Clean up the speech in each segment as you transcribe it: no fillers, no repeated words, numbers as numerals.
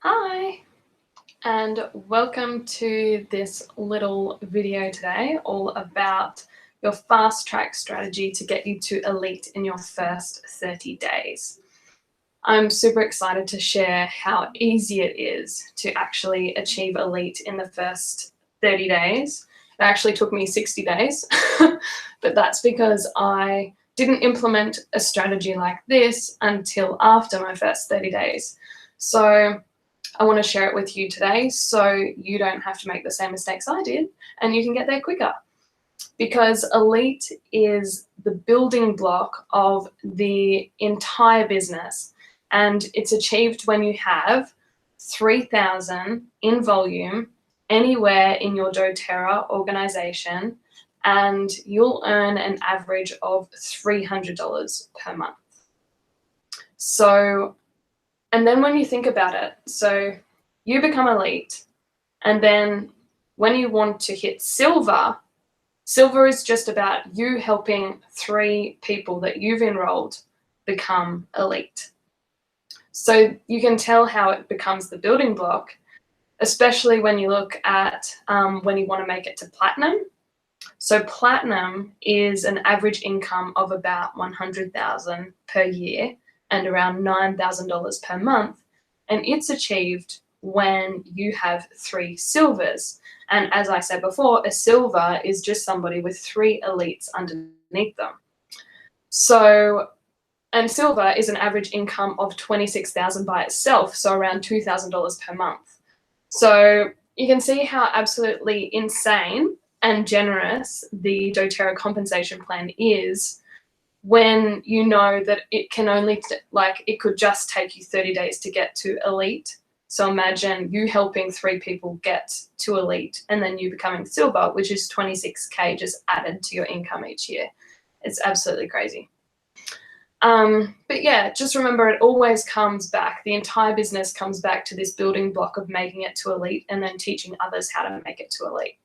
Hi, and welcome to this little video today all about your fast track strategy to get you to elite in your first 30 days. I'm super excited to share how easy it is to actually achieve elite in the first 30 days. It actually took me 60 days, but that's because I didn't implement a strategy like this until after my first 30 days. So I want to share it with you today so you don't have to make the same mistakes I did and you can get there quicker. Because elite is the building block of the entire business, and it's achieved when you have 3,000 in volume anywhere in your doTERRA organization, and you'll earn an average of $300 per month. So, and then when you think about it, so you become elite, and then when you want to hit silver, silver is just about you helping 3 people that you've enrolled become elite. So you can tell how it becomes the building block, especially when you look at when you want to make it to platinum. So platinum is an average income of about $100,000 per year and around $9,000 per month. And it's achieved when you have 3 silvers. And as I said before, a silver is just somebody with 3 elites underneath them. So, and silver is an average income of $26,000 by itself, so around $2,000 per month. So you can see how absolutely insane and generous the doTERRA compensation plan is when you know that it can only, it could just take you 30 days to get to elite. So imagine you helping 3 people get to elite and then you becoming silver, which is 26K just added to your income each year. It's absolutely crazy. But yeah, just remember it always comes back. The entire business comes back to this building block of making it to elite and then teaching others how to make it to elite.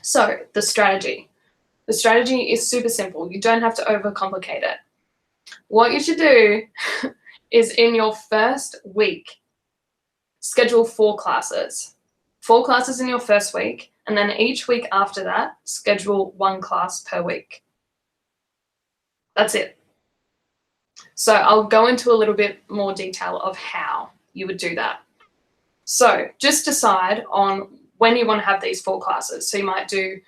So the strategy. The strategy is super simple. You don't have to overcomplicate it. What you should do is in your first week, schedule 4 classes. 4 classes in your first week, and then each week after that, schedule 1 class per week. That's it. So I'll go into a little bit more detail of how you would do that. So just decide on when you want to have these 4 classes. So you might do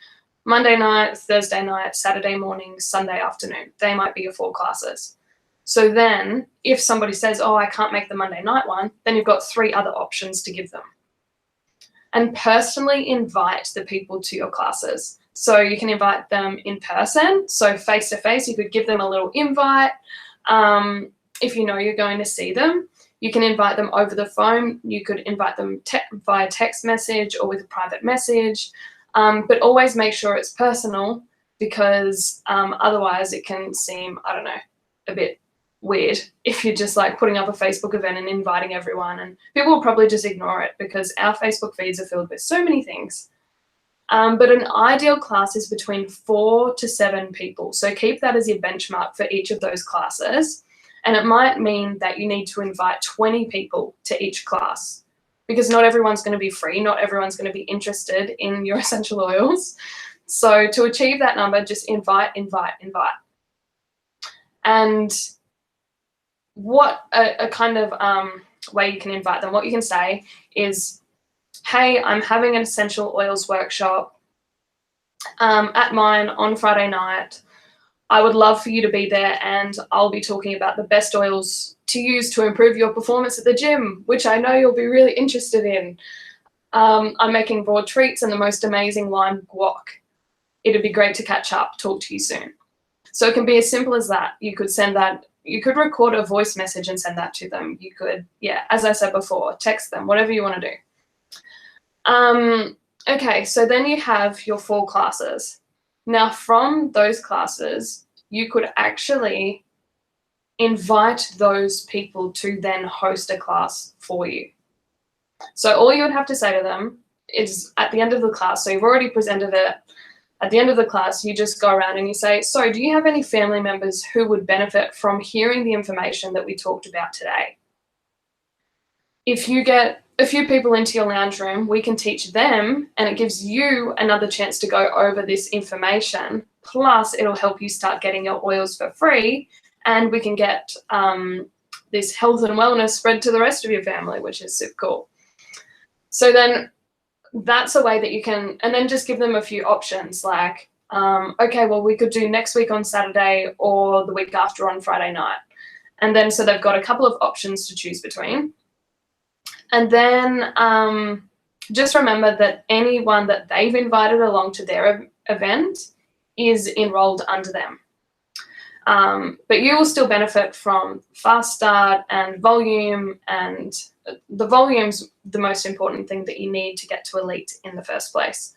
Monday night, Thursday night, Saturday morning, Sunday afternoon. They might be your 4 classes. So then if somebody says, oh, I can't make the Monday night one, then you've got 3 other options to give them. And personally invite the people to your classes. So you can invite them in person. So face-to-face, you could give them a little invite. If you know you're going to see them, you can invite them over the phone. You could invite them via text message or with a private message. But always make sure it's personal, because otherwise it can seem, I don't know, a bit weird if you're just like putting up a Facebook event and inviting everyone, and people will probably just ignore it because our Facebook feeds are filled with so many things. But an ideal class is between 4 to 7 people. So keep that as your benchmark for each of those classes. And it might mean that you need to invite 20 people to each class, because not everyone's going to be free. Not everyone's going to be interested in your essential oils. So to achieve that number, just invite, invite, invite. And what a kind of way you can invite them, what you can say is, hey, I'm having an essential oils workshop at mine on Friday night. I would love for you to be there, and I'll be talking about the best oils to use to improve your performance at the gym, which I know you'll be really interested in. I'm making raw treats and the most amazing lime guac. It'd be great to catch up. Talk to you soon. So it can be as simple as that. You could send that. You could record a voice message and send that to them. You could, yeah, as I said before, text them, whatever you want to do. Okay, so then you have your 4 classes. Now from those classes, you could actually invite those people to then host a class for you. So all you would have to say to them is at the end of the class, so you've already presented it, at the end of the class, you just go around and you say, so do you have any family members who would benefit from hearing the information that we talked about today? if you get a few people into your lounge room, we can teach them, and it gives you another chance to go over this information. Plus, it'll help you start getting your oils for free, and we can get this health and wellness spread to the rest of your family, which is super cool. So then that's a way that you can, and then just give them a few options like, okay, well, we could do next week on Saturday or the week after on Friday night. And then so they've got a couple of options to choose between. And then just remember that anyone that they've invited along to their event is enrolled under them. But you will still benefit from fast start and volume, and the volume's the most important thing that you need to get to elite in the first place.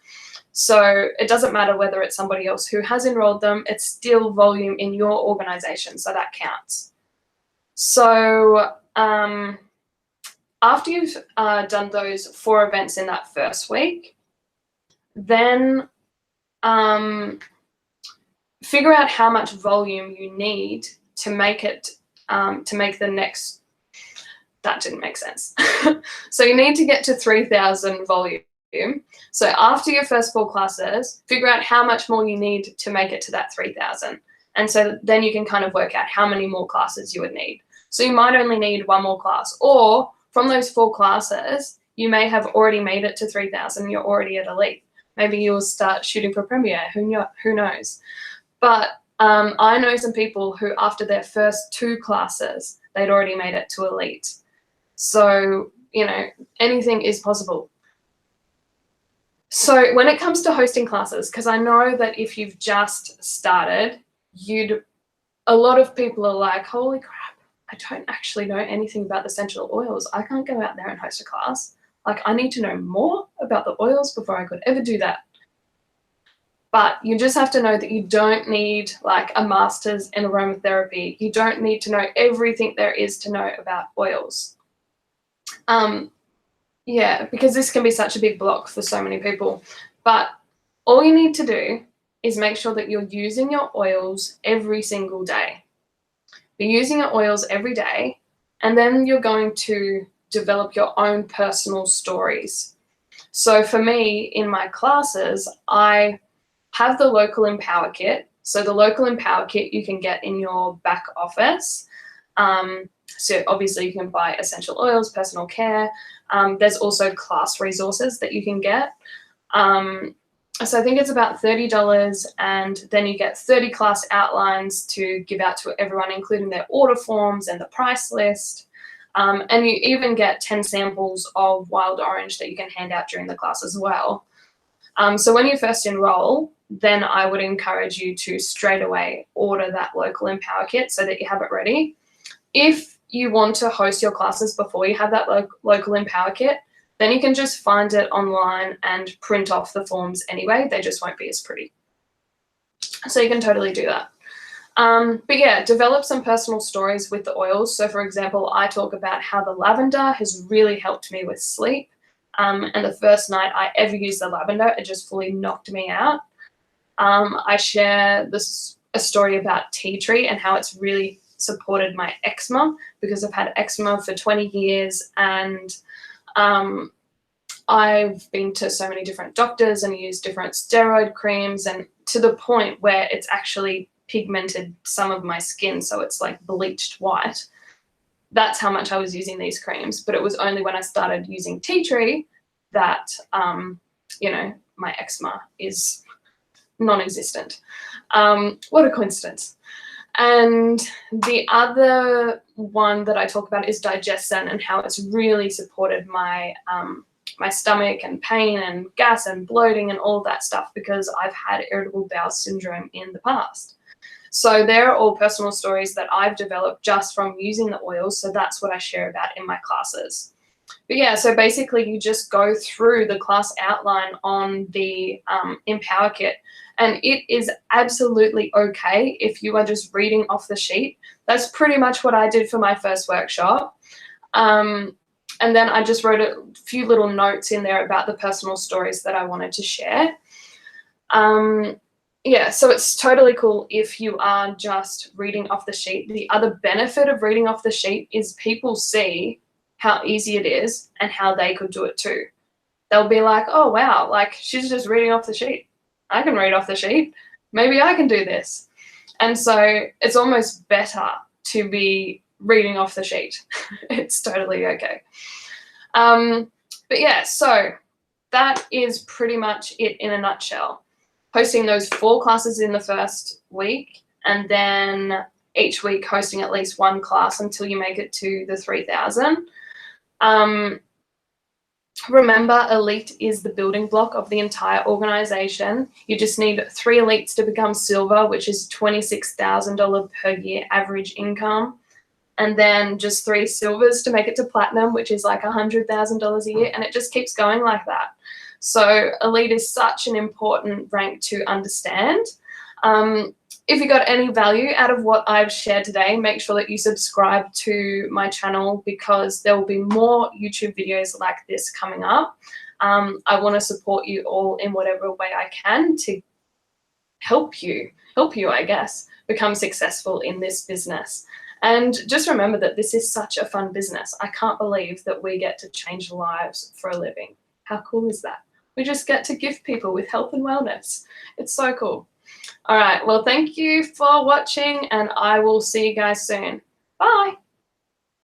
So it doesn't matter whether it's somebody else who has enrolled them, it's still volume in your organization, so that counts. So after you've done those 4 events in that first week, then figure out how much volume you need to make it, to make the next, that didn't make sense. So you need to get to 3,000 volume. So after your first 4 classes, figure out how much more you need to make it to that 3,000. And so then you can kind of work out how many more classes you would need. So you might only need 1 more class, or from those 4 classes, you may have already made it to 3,000. You're already at elite. Maybe you'll start shooting for premier. Who knows? But I know some people who, after their first 2 classes, they'd already made it to elite. So, you know, anything is possible. So when it comes to hosting classes, because I know that if you've just started, a lot of people are like, holy crap, I don't actually know anything about the essential oils. I can't go out there and host a class. Like, I need to know more about the oils before I could ever do that. But you just have to know that you don't need like a master's in aromatherapy. You don't need to know everything there is to know about oils. Yeah, because this can be such a big block for so many people. But all you need to do is make sure that you're using your oils every single day. Be using your oils every day, and then you're going to develop your own personal stories. So for me, in my classes, I have the local Empower Kit. So the local Empower Kit you can get in your back office. So obviously you can buy essential oils, personal care. There's also class resources that you can get. So I think it's about $30, and then you get 30 class outlines to give out to everyone, including their order forms and the price list. And you even get 10 samples of wild orange that you can hand out during the class as well. So when you first enroll, then I would encourage you to straight away order that local Empower Kit so that you have it ready. If you want to host your classes before you have that local Empower Kit, then you can just find it online and print off the forms anyway. They just won't be as pretty. So you can totally do that. But yeah, develop some personal stories with the oils. So for example, I talk about how the lavender has really helped me with sleep. And the first night I ever used the lavender, it just fully knocked me out. I share a story about tea tree and how it's really supported my eczema, because I've had eczema for 20 years, and I've been to so many different doctors and used different steroid creams, and to the point where it's actually pigmented some of my skin, so it's like bleached white. That's how much I was using these creams. But it was only when I started using tea tree that, you know, my eczema is non-existent. What a coincidence. And the other one that I talk about is Digestin, and how it's really supported my my stomach and pain and gas and bloating and all of that stuff, because I've had irritable bowel syndrome in the past. So they're all personal stories that I've developed just from using the oils. So that's what I share about in my classes. But yeah, so basically you just go through the class outline on the Empower Kit, and it is absolutely okay if you are just reading off the sheet. That's pretty much what I did for my first workshop. And then I just wrote a few little notes in there about the personal stories that I wanted to share. Yeah, so it's totally cool if you are just reading off the sheet. The other benefit of reading off the sheet is people see how easy it is and how they could do it too. They'll be like, oh, wow, like she's just reading off the sheet. I can read off the sheet. Maybe I can do this. And so it's almost better to be reading off the sheet. It's totally okay. But yeah, so that is pretty much it in a nutshell. Hosting those 4 classes in the first week, and then each week hosting at least 1 class until you make it to the 3,000. Remember, elite is the building block of the entire organization. You just need 3 elites to become silver, which is $26,000 per year average income. And then just 3 silvers to make it to platinum, which is like $100,000 a year. And it just keeps going like that. So elite is such an important rank to understand. If you got any value out of what I've shared today, make sure that you subscribe to my channel, because there will be more YouTube videos like this coming up. I want to support you all in whatever way I can to help you, I guess, become successful in this business. And just remember that this is such a fun business. I can't believe that we get to change lives for a living. How cool is that? We just get to gift people with health and wellness. It's so cool. All right, well, thank you for watching, and I will see you guys soon. Bye.